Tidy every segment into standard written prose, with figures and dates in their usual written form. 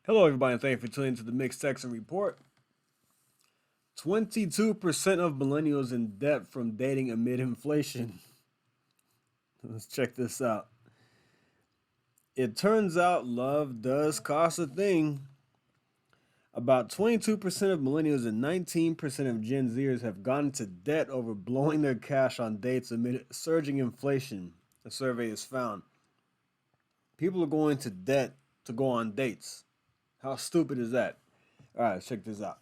Hello, everybody, and thank you for tuning into the Mixed Texan Report. 22% of millennials in debt from dating amid inflation. Let's check this out. It turns out love does cost a thing. About 22% of millennials and 19% of Gen Zers have gone into debt over blowing their cash on dates amid surging inflation, a survey has found. People are going to debt to go on dates. How stupid is that? All right, check this out.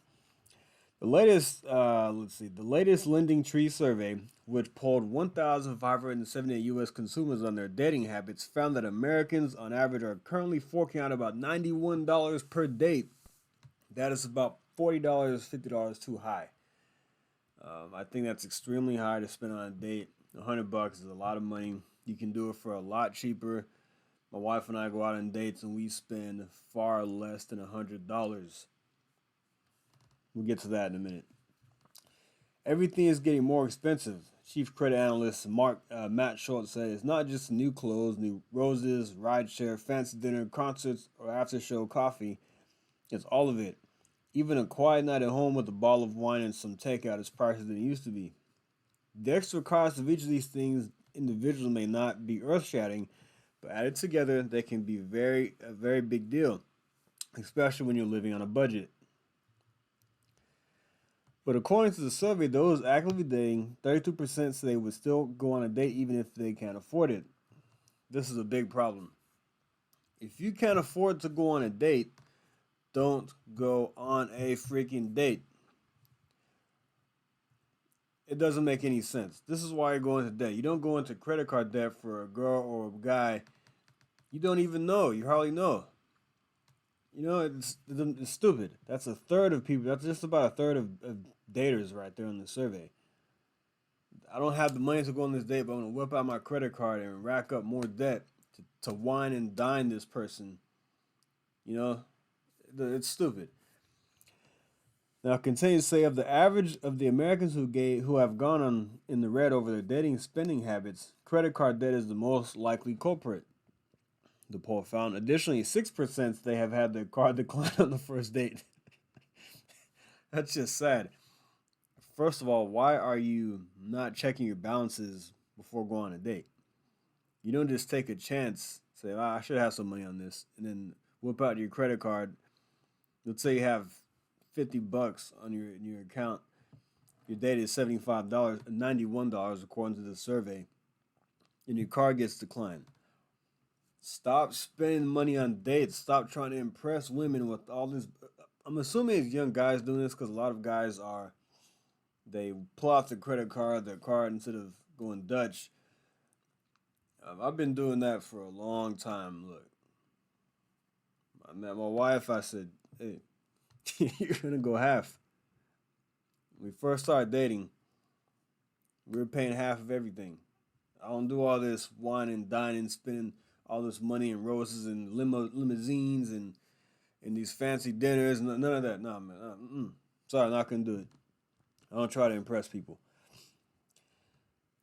The latest Lending Tree survey, which polled 1,578 U.S. consumers on their dating habits, found that Americans, on average, are currently forking out about $91 per date. That is about $40, $50 too high. I think that's extremely high to spend on a date. $100 is a lot of money. You can do it for a lot cheaper. My wife and I go out on dates and we spend far less than $100. We'll get to that in a minute. Everything is getting more expensive. Chief credit analyst Matt Schultz said it's not just new clothes, new roses, rideshare, fancy dinner, concerts, or after-show coffee. It's all of it. Even a quiet night at home with a bottle of wine and some takeout is pricier than it used to be. The extra cost of each of these things individually may not be earth-shattering, but added together, they can be a very big deal, especially when you're living on a budget. But according to the survey, those actively dating, 32% say they would still go on a date even if they can't afford it. This is a big problem. If you can't afford to go on a date, don't go on a freaking date. It doesn't make any sense. This is why you're going to debt. You don't go into credit card debt for a girl or a guy you don't even know. You hardly know. It's stupid. That's a third of people. That's just about a third of daters right there on the survey. I don't have the money to go on this date, but I'm going to whip out my credit card and rack up more debt to wine and dine this person. It's stupid. Now, continue to say of the average of the Americans who have gone on in the red over their dating spending habits, credit card debt is the most likely culprit. The poll found. Additionally, 6% they have had their card declined on the first date. That's just sad. First of all, why are you not checking your balances before going on a date? You don't just take a chance, say, I should have some money on this, and then whip out your credit card. Let's say you have $50 on your account. Your date is $75, $91 according to the survey, and your card gets declined. Stop spending money on dates. Stop trying to impress women with all this. I'm assuming it's young guys doing this because a lot of guys they pull out their card instead of going Dutch. I've been doing that for a long time. Look, I met my wife. I said, hey, you're going to go half. When we first started dating, we were paying half of everything. I don't do all this wine and dining, spending all this money and roses and limousines and these fancy dinners. None of that. No, man. Sorry, I'm not going to do it. I don't try to impress people.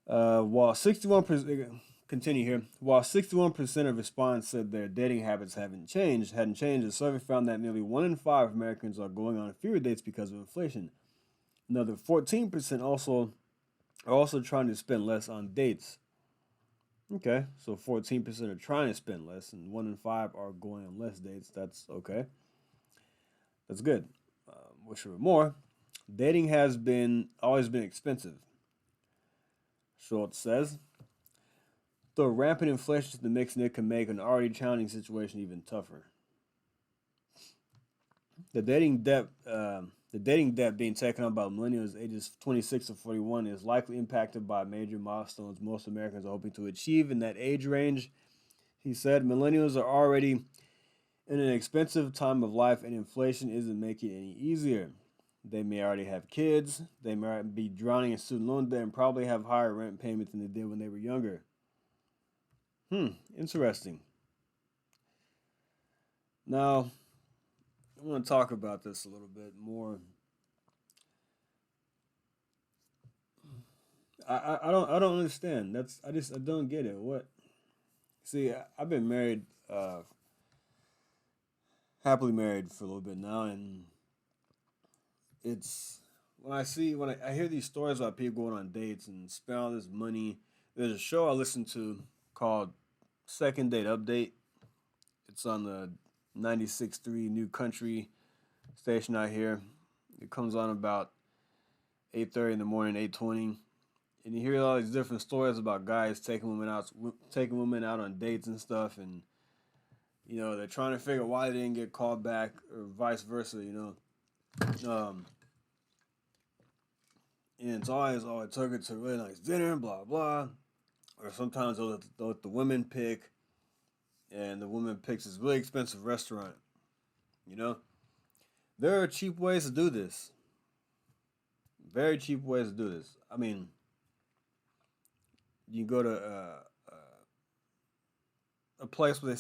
While 61%, continue here, while 61% of respondents said their dating habits hadn't changed, the survey found that nearly 1 in 5 Americans are going on fewer dates because of inflation. Another 14% are also trying to spend less on dates. Okay, so 14% are trying to spend less, and 1 in 5 are going on less dates. That's okay. That's good. Wish there were more. Dating has always been expensive. Schultz says, though rampant inflation to the mix, and it can make an already challenging situation even tougher. The dating debt being taken on by millennials ages 26 to 41 is likely impacted by major milestones most Americans are hoping to achieve in that age range. He said millennials are already in an expensive time of life and inflation isn't making it any easier. They may already have kids, they might be drowning in student loan debt and probably have higher rent payments than they did when they were younger. Interesting. Now, I want to talk about this a little bit more. I don't understand. I don't get it. What? See, I've been married happily married for a little bit now, and it's when I hear these stories about people going on dates and spend all this money. There's a show I listen to called Second Date Update. It's on the 96.3 New Country station out here. It comes on about 8:30 in the morning, 8:20, and you hear all these different stories about guys taking women out on dates and stuff, and they're trying to figure out why they didn't get called back or vice versa. And it's always, oh, I took her to a really nice dinner, blah blah. Or sometimes they'll let the women pick, and the woman picks this really expensive restaurant. You know, there are cheap ways to do this. Very cheap ways to do this. I mean, you go to a place where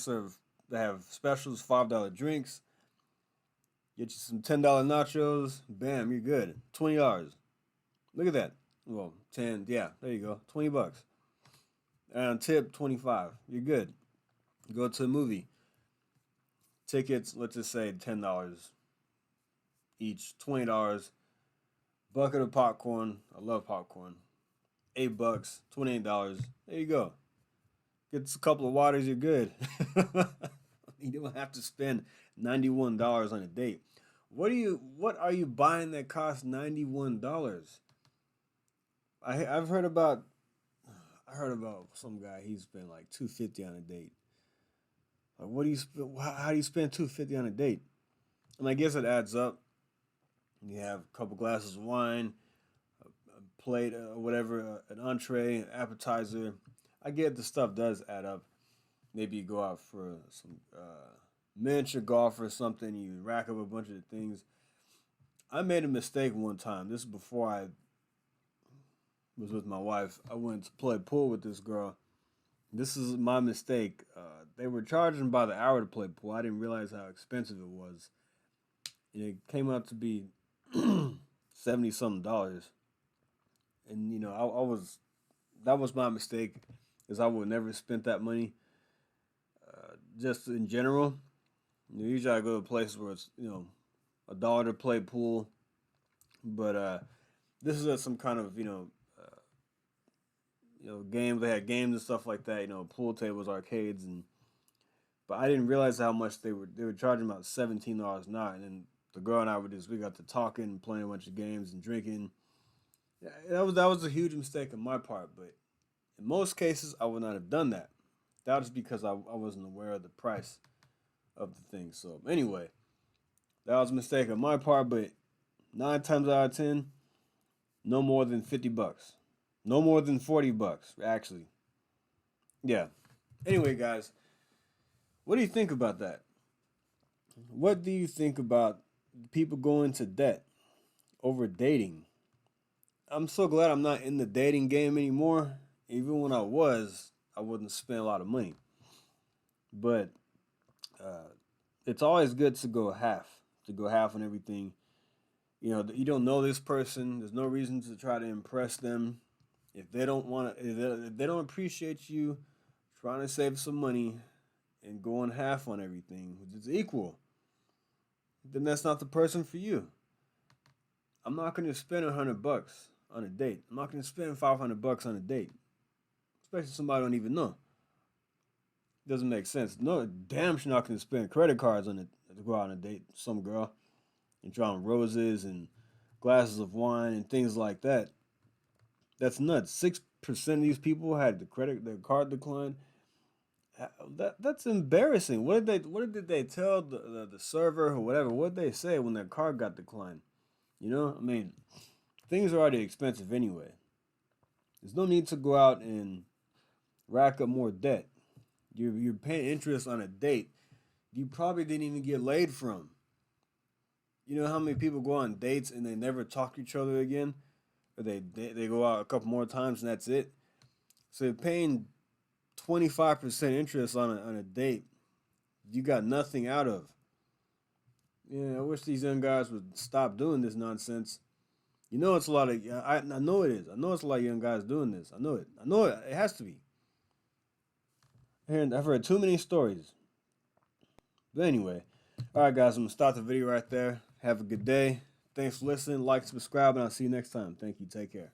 they have specials, $5 drinks. Get you some $10 nachos. Bam, you're good. $20. Look at that. Well, 10. Yeah, there you go. $20. And tip 25. You're good. Go to a movie. Tickets, let's just say $10 each. $20. Bucket of popcorn. I love popcorn. $8. $28. There you go. Get a couple of waters, you're good. You don't have to spend $91 on a date. What are you buying that costs $91? I've heard about I heard about some guy, he spent like $250 on a date. Like, what do you how do you spend $250 on a date? And I guess it adds up. You have a couple glasses of wine, a plate, whatever, an entree, an appetizer. I get the stuff does add up. Maybe you go out for some miniature golf or something. You rack up a bunch of things. I made a mistake one time. This is before I was with my wife. I went to play pool with this girl. This is my mistake. They were charging by the hour to play pool. I didn't realize how expensive it was. And it came out to be 70 something dollars. And I was that was my mistake, because I would never spent that money. Just in general, usually I go to places where it's $1 to play pool, but this is some kind of game. They had games and stuff like that. Pool tables, arcades, and but I didn't realize how much they were charging about $17 an hour. And then the girl and I we got to talking and playing a bunch of games and drinking. Yeah, that was a huge mistake on my part, but in most cases I would not have done that. That was because I wasn't aware of the price of the thing. So anyway, that was a mistake on my part, but 9 times out of 10, no more than $50. No more than $40, actually. Yeah. Anyway, guys, what do you think about that? What do you think about people going to debt over dating? I'm so glad I'm not in the dating game anymore. Even when I wouldn't spend a lot of money. But uh, it's always good to go half on everything. You don't know this person. There's no reason to try to impress them. If they don't want to, if they don't appreciate you trying to save some money and going half on everything, which is equal, then that's not the person for you. I'm not going to spend $100 on a date. I'm not going to spend $500 on a date, especially somebody I don't even know. Doesn't make sense. No, damn, she's not going to spend credit cards on it to go out on a date with some girl and draw on roses and glasses of wine and things like that. That's nuts. 6% of these people had their card declined. That's embarrassing. What did they tell the server or whatever? What did they say when their card got declined? I mean, things are already expensive anyway. There's no need to go out and rack up more debt. You're paying interest on a date you probably didn't even get laid from. You know how many people go on dates and they never talk to each other again, or they go out a couple more times and that's it. So you're paying 25% interest on a date you got nothing out of. Yeah, I wish these young guys would stop doing this nonsense. It's a lot of I know it is. I know it's a lot of young guys doing this. I know it. I know it. It has to be. And I've heard too many stories. But anyway, All right, guys, I'm gonna stop the video right there. Have a good day. Thanks for listening. Like, subscribe, and I'll see you next time. Thank you. Take care.